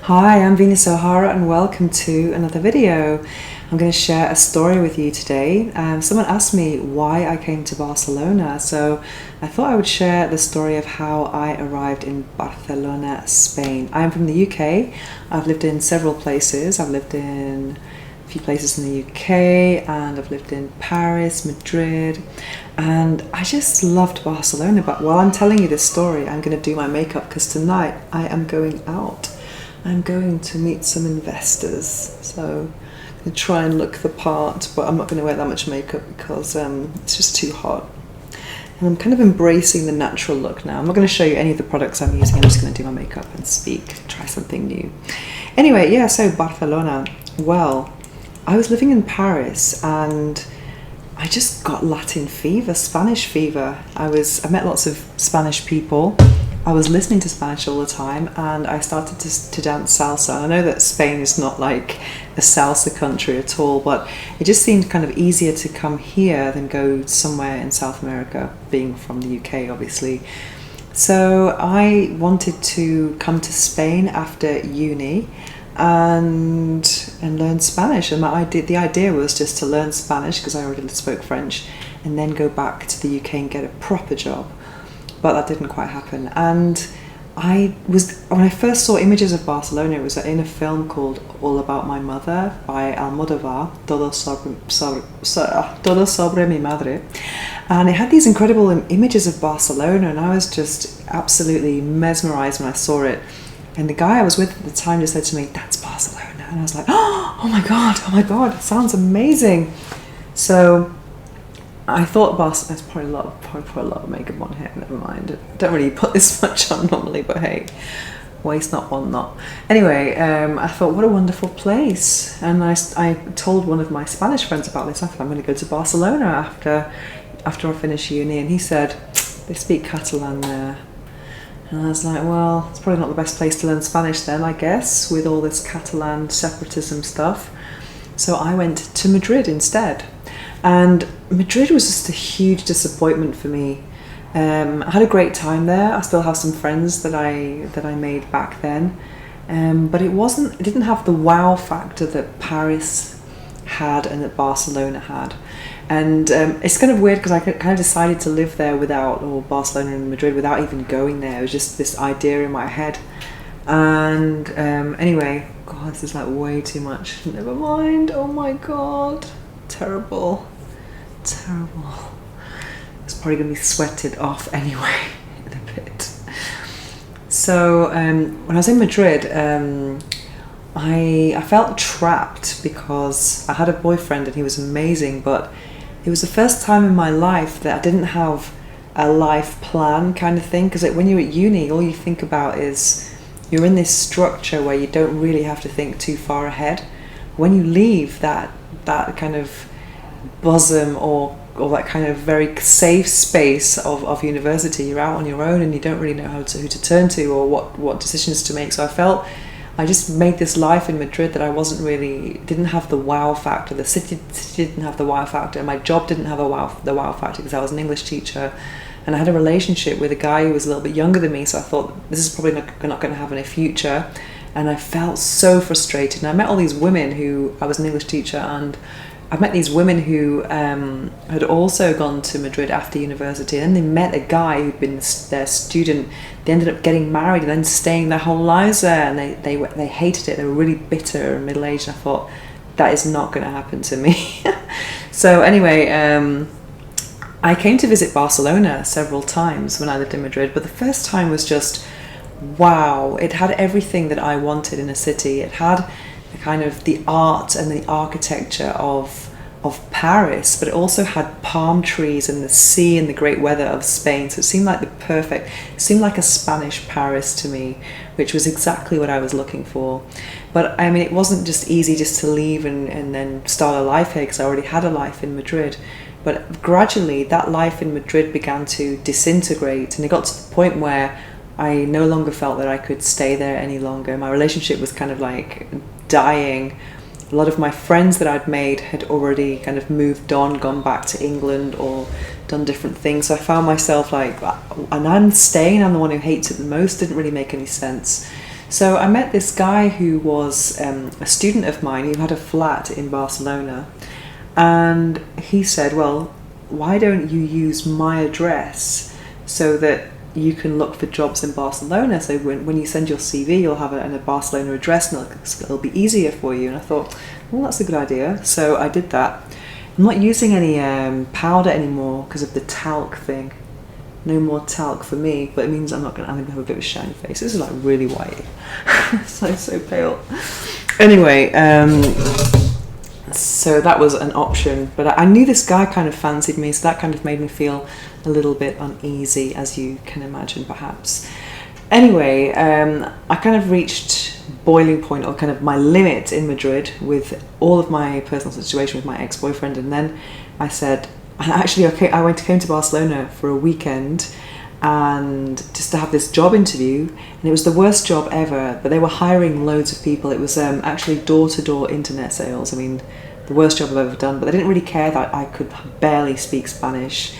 Hi, I'm Venus O'Hara and welcome to another video. I'm going to share a story with you today. Someone asked me why I came to Barcelona, so I thought I would share the story of how I arrived in Barcelona, Spain. I'm from the UK. I've lived in several places. I've lived in a few places in the UK and I've lived in Paris, Madrid, and I just loved Barcelona. But while I'm telling you this story, I'm going to do my makeup because tonight I am going out. I'm going to meet some investors, so I'm going to try and look the part, but I'm not going to wear that much makeup because it's just too hot. And I'm kind of embracing the natural look now. I'm not going to show you any of the products I'm using. I'm just going to do my makeup and speak, try something new. Anyway, yeah, so Barcelona. Well, I was living in Paris and I just got Latin fever, Spanish fever. I met lots of Spanish people. I was listening to Spanish all the time and I started to dance salsa. And I know that Spain is not like a salsa country at all, but it just seemed kind of easier to come here than go somewhere in South America, being from the UK obviously. So I wanted to come to Spain after uni and learn Spanish, and the idea was just to learn Spanish because I already spoke French and then go back to the UK and get a proper job. But that didn't quite happen. And when I first saw images of Barcelona, it was in a film called All About My Mother by Almodovar, Todo sobre mi madre. And it had these incredible images of Barcelona, and I was just absolutely mesmerized when I saw it. And the guy I was with at the time just said to me, "That's Barcelona." And I was like, oh my God, it sounds amazing. So I thought Barcelona, probably put a lot of makeup on here, never mind. I don't really put this much on normally, but hey, waste not, want not. Anyway, I thought, what a wonderful place. And I told one of my Spanish friends about this. I thought, I'm going to go to Barcelona after I finish uni. And he said, they speak Catalan there. And I was like, well, it's probably not the best place to learn Spanish then, I guess, with all this Catalan separatism stuff. So I went to Madrid instead. And Madrid was just a huge disappointment for me. I had a great time there. I still have some friends that I made back then, but it didn't have the wow factor that Paris had and that Barcelona had. And it's kind of weird because I kind of decided to live there Barcelona and Madrid without even going there. It was just this idea in my head. And anyway, God, this is like way too much. Never mind. Oh my God. Terrible. It's probably going to be sweated off anyway in a bit. So when I was in Madrid, I felt trapped because I had a boyfriend and he was amazing, but it was the first time in my life that I didn't have a life plan kind of thing, because when you're at uni, all you think about is you're in this structure where you don't really have to think too far ahead. When you leave that kind of bosom or that kind of very safe space of university, you're out on your own and you don't really know who to turn to or what decisions to make. So I felt I just made this life in Madrid that I didn't have the wow factor. The city didn't have the wow factor. My job didn't have the wow factor because I was an English teacher and I had a relationship with a guy who was a little bit younger than me, so I thought this is probably not going to have any future. And I felt so frustrated. And I met all these women I was an English teacher, and I met these women who had also gone to Madrid after university, and then they met a guy who'd been their student. They ended up getting married and then staying their whole lives there, and they hated it. They were really bitter and middle-aged. I thought, that is not going to happen to me. So anyway, I came to visit Barcelona several times when I lived in Madrid, but the first time was just, wow. It had everything that I wanted in a city. It had kind of the art and the architecture of Paris, but it also had palm trees and the sea and the great weather of Spain. So it seemed like it seemed like a Spanish Paris to me, which was exactly what I was looking for. But I mean, it wasn't just easy just to leave and then start a life here, because I already had a life in Madrid. But gradually that life in Madrid began to disintegrate, and it got to the point where I no longer felt that I could stay there any longer. My relationship was kind of like dying. A lot of my friends that I'd made had already kind of moved on, gone back to England or done different things. So I found myself like, and I'm staying, I'm the one who hates it the most. Didn't really make any sense. So I met this guy who was a student of mine who had a flat in Barcelona, and he said, well, why don't you use my address so that you can look for jobs in Barcelona, so when you send your CV you'll have a Barcelona address and it'll be easier for you. And I thought, well, that's a good idea. So I did that. I'm not using any powder anymore because of the talc thing. No more talc for me, but it means I'm gonna have a bit of a shiny face. This is like really white. so pale. Anyway, so that was an option, but I knew this guy kind of fancied me, so that kind of made me feel a little bit uneasy, as you can imagine, perhaps. Anyway, I kind of reached boiling point, or kind of my limit in Madrid with all of my personal situation with my ex-boyfriend, and then I said, and actually, okay, I came to Barcelona for a weekend and just to have this job interview, and it was the worst job ever, but they were hiring loads of people. It was actually door-to-door internet sales. I mean, the worst job I've ever done, but they didn't really care that I could barely speak Spanish.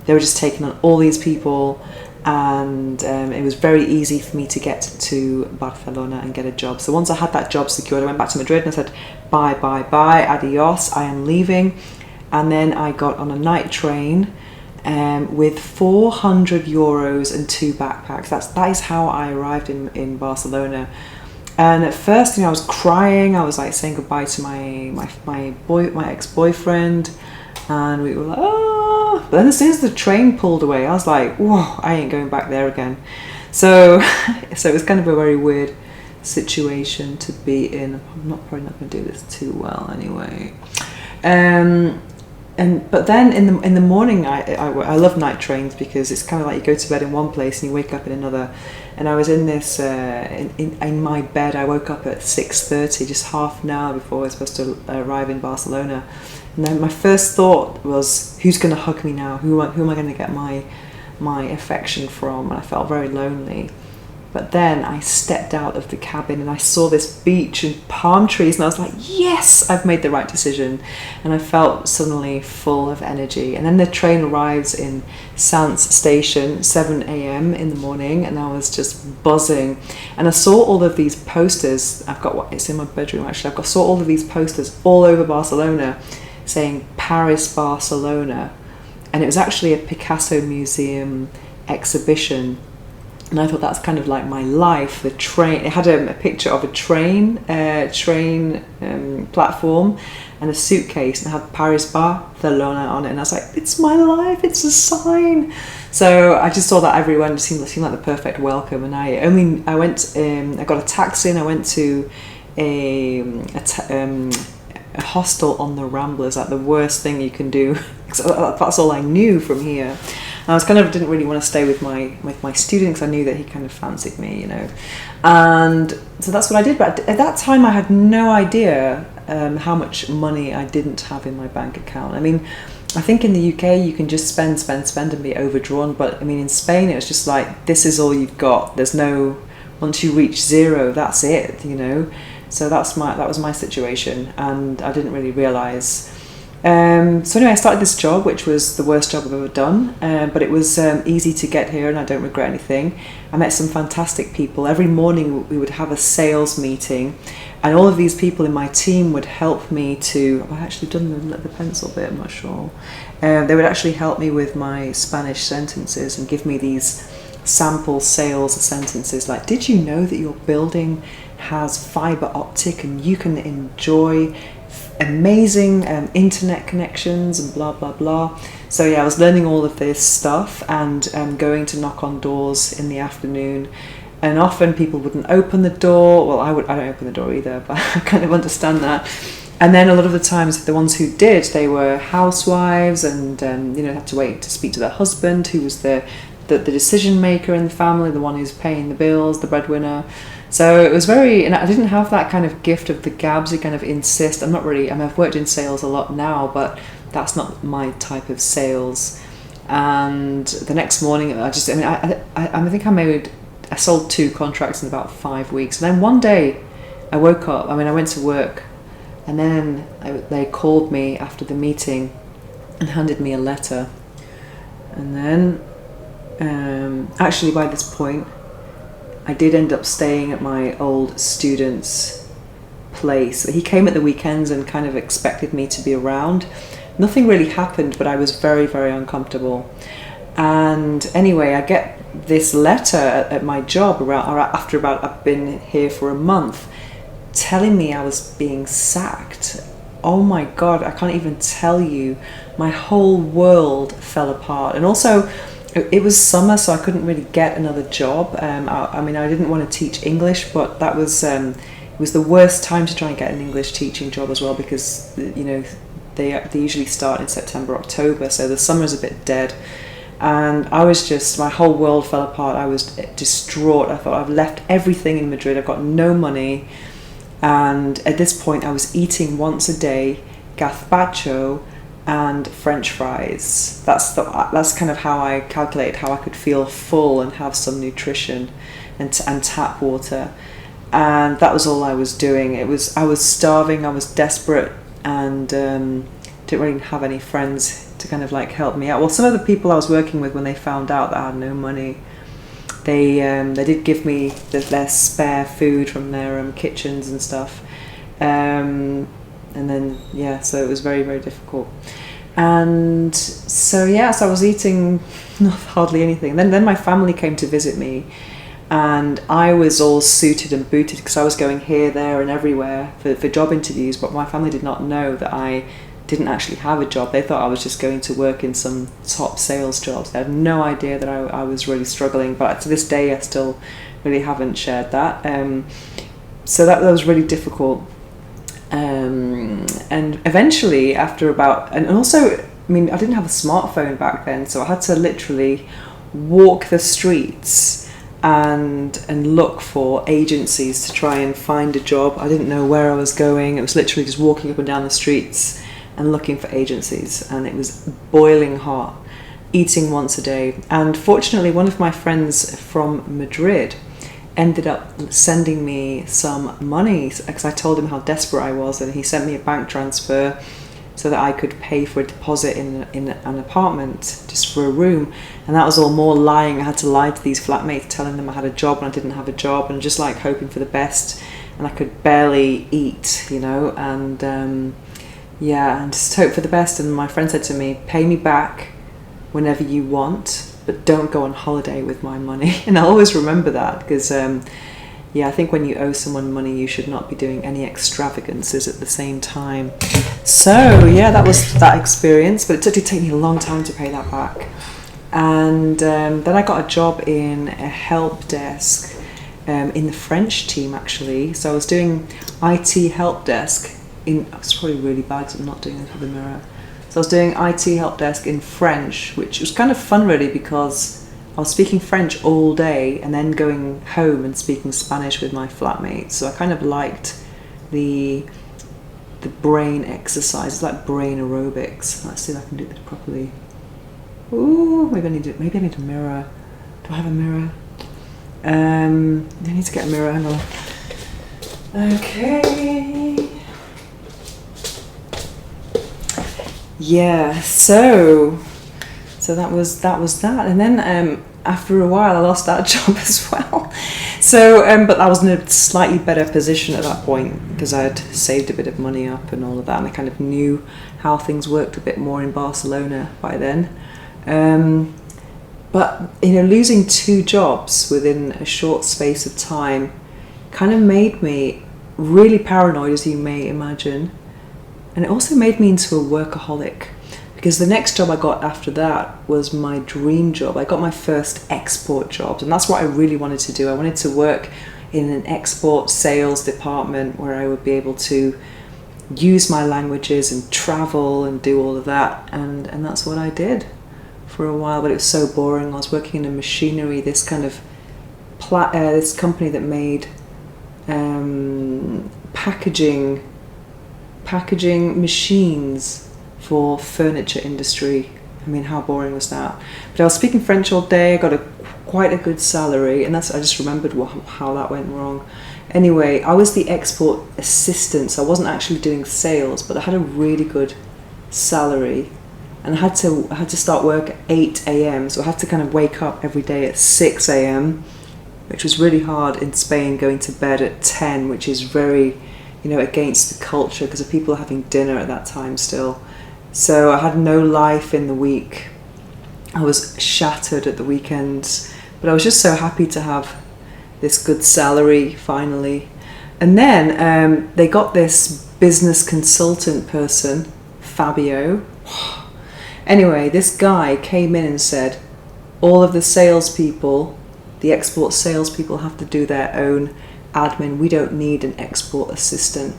They were just taking on all these people, and it was very easy for me to get to Barcelona and get a job. So once I had that job secured, I went back to Madrid and I said, bye, adios, I am leaving. And then I got on a night train with 400 euros and 2 backpacks. That is how I arrived in Barcelona. And at first, I was crying. I was like saying goodbye to my ex-boyfriend, and we were like, oh. But then as soon as the train pulled away, I was like, whoa, I ain't going back there again. So it was kind of a very weird situation to be in. I'm probably not going to do this too well anyway. But then in the morning, I love night trains because it's kind of like you go to bed in one place and you wake up in another. And I was in this in my bed. I woke up at 6:30, just half an hour before I was supposed to arrive in Barcelona. And then my first thought was, who's going to hug me now? Who am I going to get my affection from? And I felt very lonely. But then I stepped out of the cabin and I saw this beach and palm trees, and I was like, yes, I've made the right decision. And I felt suddenly full of energy. And then the train arrives in Sants station, 7 a.m. in the morning, and I was just buzzing. And I saw all of these posters. It's in my bedroom actually. I saw all of these posters all over Barcelona saying Paris, Barcelona. And it was actually a Picasso museum exhibition. And I thought that's kind of like my life. The train, it had a picture of a train platform and a suitcase, and it had Paris, Barcelona on it. And I was like, it's my life, it's a sign. So I just saw that everyone seemed like the perfect welcome. And I got a taxi and I went to a hostel on the Ramblers, like the worst thing you can do. That's all I knew from here. I didn't really want to stay with my student because I knew that he kind of fancied me, and so that's what I did. But at that time, I had no idea how much money I didn't have in my bank account. I mean, I think in the UK you can just spend and be overdrawn, but I mean in Spain it was just like, this is all you've got. There's no, once you reach zero, that's it, So that was my situation, and I didn't really realise. So anyway, I started this job, which was the worst job I've ever done, but it was easy to get here and I don't regret anything. I met some fantastic people. Every morning we would have a sales meeting, and all of these people in my team would help me to, I've actually done the pencil bit, I'm not sure. They would actually help me with my Spanish sentences and give me these sample sales sentences like, did you know that your building has fiber optic and you can enjoy amazing internet connections and blah blah blah. So yeah, I was learning all of this stuff and going to knock on doors in the afternoon, and often people wouldn't open the door. Well, I don't open the door either, but I kind of understand that. And then a lot of the times the ones who did, they were housewives and had to wait to speak to their husband, who was the decision maker in the family, the one who's paying the bills, the breadwinner. So it was and I didn't have that kind of gift of the gab to kind of insist. I've worked in sales a lot now, but that's not my type of sales. And the next morning, I think I sold 2 contracts in about 5 weeks. And then one day I woke up, I went to work, and then they called me after the meeting and handed me a letter. And then, actually by this point, I did end up staying at my old student's place. He came at the weekends and kind of expected me to be around. Nothing really happened, but I was very, very uncomfortable. And anyway, I get this letter at my job after about I've been here for a month, telling me I was being sacked. Oh my God, I can't even tell you. My whole world fell apart. And also, it was summer, so I couldn't really get another job. I mean, I didn't want to teach English, but that was it was the worst time to try and get an English teaching job as well, because they usually start in September, October, so the summer's a bit dead. And I was just, my whole world fell apart. I was distraught. I thought, I've left everything in Madrid. I've got no money. And at this point, I was eating once a day gazpacho and French fries. That's kind of how I calculated how I could feel full and have some nutrition and tap water. And that was all I was doing. I was starving. I was desperate, and didn't really have any friends to kind of like help me out. Well, some of the people I was working with, when they found out that I had no money, they did give me their spare food from their kitchens and stuff, and then so it was very, very difficult. And so I was eating hardly anything. Then my family came to visit me, and I was all suited and booted because I was going here, there, and everywhere for job interviews. But my family did not know that I didn't actually have a job. They thought I was just going to work in some top sales jobs. They had no idea that I was really struggling, but to this day I still really haven't shared that. So that was really difficult. And eventually, after and also, I mean, I didn't have a smartphone back then, so I had to literally walk the streets and look for agencies to try and find a job. I didn't know where I was going. It was literally just walking up and down the streets and looking for agencies, and it was boiling hot, eating once a day. And fortunately, one of my friends from Madrid ended up sending me some money because I told him how desperate I was, and he sent me a bank transfer so that I could pay for a deposit in an apartment, just for a room. And that was all more lying. I had to lie to these flatmates, telling them I had a job when I didn't have a job, and just like hoping for the best. And I could barely eat, and and just hope for the best. And my friend said to me, pay me back whenever you want, but don't go on holiday with my money. And I always remember that because, I think when you owe someone money, you should not be doing any extravagances at the same time. So, that was that experience, but it did take me a long time to pay that back. And then I got a job in a help desk in the French team, actually. So I was doing IT help desk. It's probably really bad because I'm not doing this with the mirror. So I was doing IT help desk in French, which was kind of fun really, because I was speaking French all day and then going home and speaking Spanish with my flatmates. So I kind of liked the brain exercise. It's like brain aerobics. Let's see if I can do this properly. Ooh, maybe I need a mirror. Do I have a mirror? I need to get a mirror. Hang on. Okay. Yeah, so that was that, and then after a while I lost that job as well. So, but I was in a slightly better position at that point because I had saved a bit of money up and all of that, and I kind of knew how things worked a bit more in Barcelona by then. But losing 2 jobs within a short space of time kind of made me really paranoid, as you may imagine. And it also made me into a workaholic, because the next job I got after that was my dream job. I got my first export job, and that's what I really wanted to do. I wanted to work in an export sales department where I would be able to use my languages and travel and do all of that. And that's what I did for a while, but it was so boring. I was working in a machinery, this kind of this company that made packaging machines for furniture industry. I mean, how boring was that? But I was speaking French all day. I got quite a good salary, and I just remembered how that went wrong. Anyway, I was the export assistant, so I wasn't actually doing sales, but I had a really good salary, and I had to start work at 8 a.m. So I had to kind of wake up every day at 6 a.m. which was really hard in Spain, going to bed at 10, which is very, against the culture because people are having dinner at that time still. So I had no life in the week. I was shattered at the weekends, but I was just so happy to have this good salary finally. And then they got this business consultant person, Fabio. Anyway, this guy came in and said, all of the salespeople, the export salespeople, have to do their own admin. We don't need an export assistant.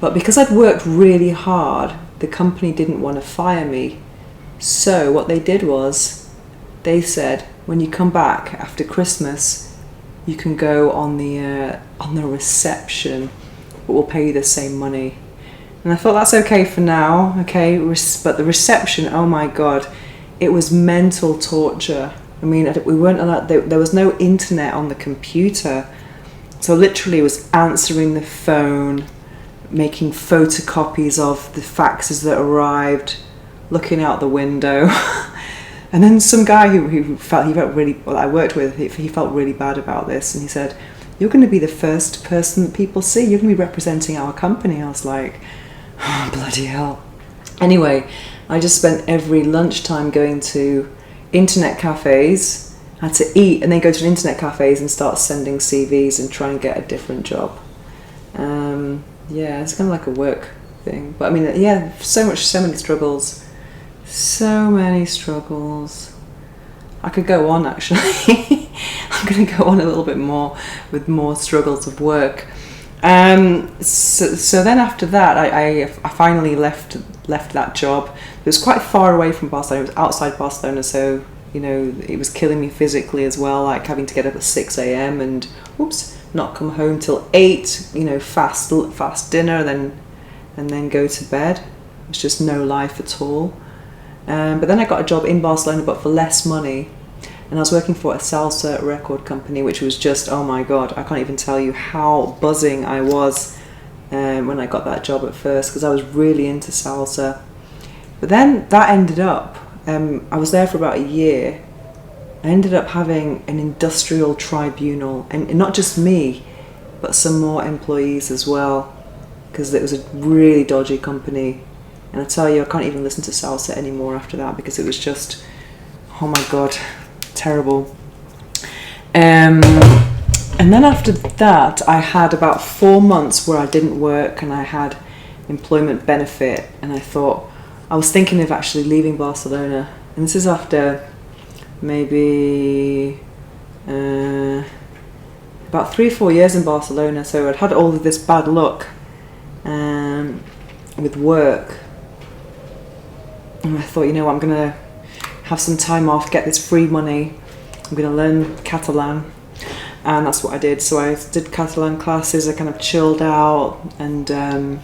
But because I'd worked really hard, the company didn't want to fire me. So what they did was, they said, when you come back after Christmas, you can go on the reception, but we'll pay you the same money. And I thought, that's okay for now, okay? But the reception, oh my God, it was mental torture. I mean, we weren't allowed, there was no internet on the computer. So literally it was answering the phone, making photocopies of the faxes that arrived, looking out the window. And then some guy who felt really, well, I worked with, he felt really bad about this. And he said, you're going to be the first person that people see. You're going to be representing our company. I was like, oh, bloody hell. Anyway, I just spent every lunchtime going to internet cafes, had to eat and then go to internet cafes and start sending CVs and try and get a different job. Yeah, it's kind of like a work thing. But I mean, yeah, so many struggles. So many struggles. I could go on actually. I'm going to go on a little bit more with more struggles of work. So then after that, I finally left that job. It was quite far away from Barcelona. It was outside Barcelona, so it was killing me physically as well, like having to get up at 6 a.m. and not come home till 8. Fast dinner, and then go to bed. It was just no life at all. But then I got a job in Barcelona, but for less money. And I was working for a salsa record company, which was just, oh my God, I can't even tell you how buzzing I was when I got that job at first, because I was really into salsa. But then that ended up, I was there for about a year. I ended up having an industrial tribunal, and not just me, but some more employees as well, because it was a really dodgy company. And I tell you, I can't even listen to salsa anymore after that, because it was just, oh my God, terrible. And then after that, I had about 4 months where I didn't work and I had employment benefit, and I was thinking of actually leaving Barcelona. And this is after maybe about 3 or 4 years in Barcelona. So I'd had all of this bad luck with work. And I thought, I'm going to have some time off, get this free money. I'm going to learn Catalan. And that's what I did. So I did Catalan classes, I kind of chilled out. And I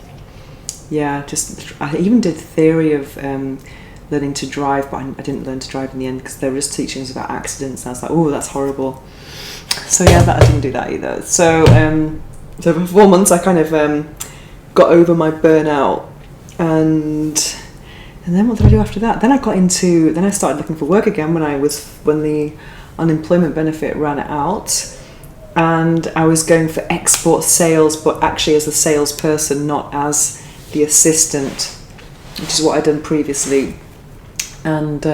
even did theory of learning to drive, but I didn't learn to drive in the end, because they were just teaching us about accidents. And I was like, oh, that's horrible. So yeah, I didn't do that either. So for 4 months I kind of got over my burnout. And then what did I do after that? Then I started looking for work again when the unemployment benefit ran out, and I was going for export sales, but actually as a salesperson, not as the assistant, which is what I'd done previously. And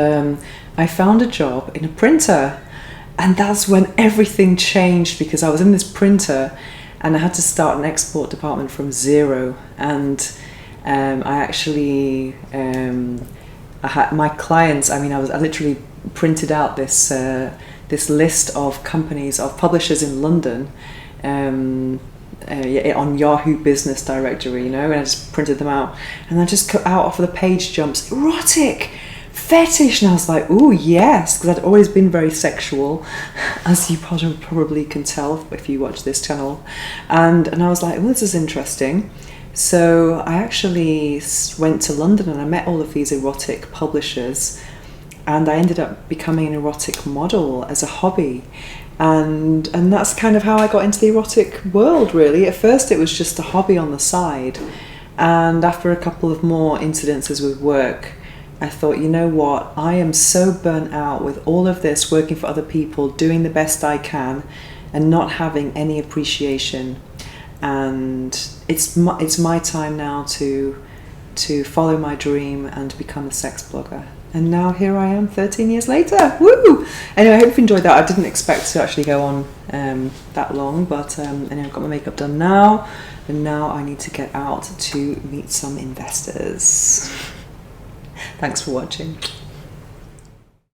I found a job in a printer, and that's when everything changed, because I was in this printer and I had to start an export department from zero. And I actually, I had my clients, I literally printed out this list of companies, of publishers in London, on Yahoo Business Directory, and I just printed them out. And I just cut out off of the page jumps, erotic, fetish, and I was like, ooh, yes, because I'd always been very sexual, as you probably can tell if you watch this channel. And I was like, well, this is interesting. So I actually went to London and I met all of these erotic publishers, and I ended up becoming an erotic model as a hobby. And that's kind of how I got into the erotic world, really. At first it was just a hobby on the side, and after a couple of more incidences with work, I thought, you know what, I am so burnt out with all of this, working for other people, doing the best I can, and not having any appreciation. And it's my time now to follow my dream and become a sex blogger. And now here I am 13 years later. Woo! Anyway, I hope you enjoyed that. I didn't expect to actually go on that long, but anyway, I've got my makeup done now, and now I need to get out to meet some investors. Thanks for watching.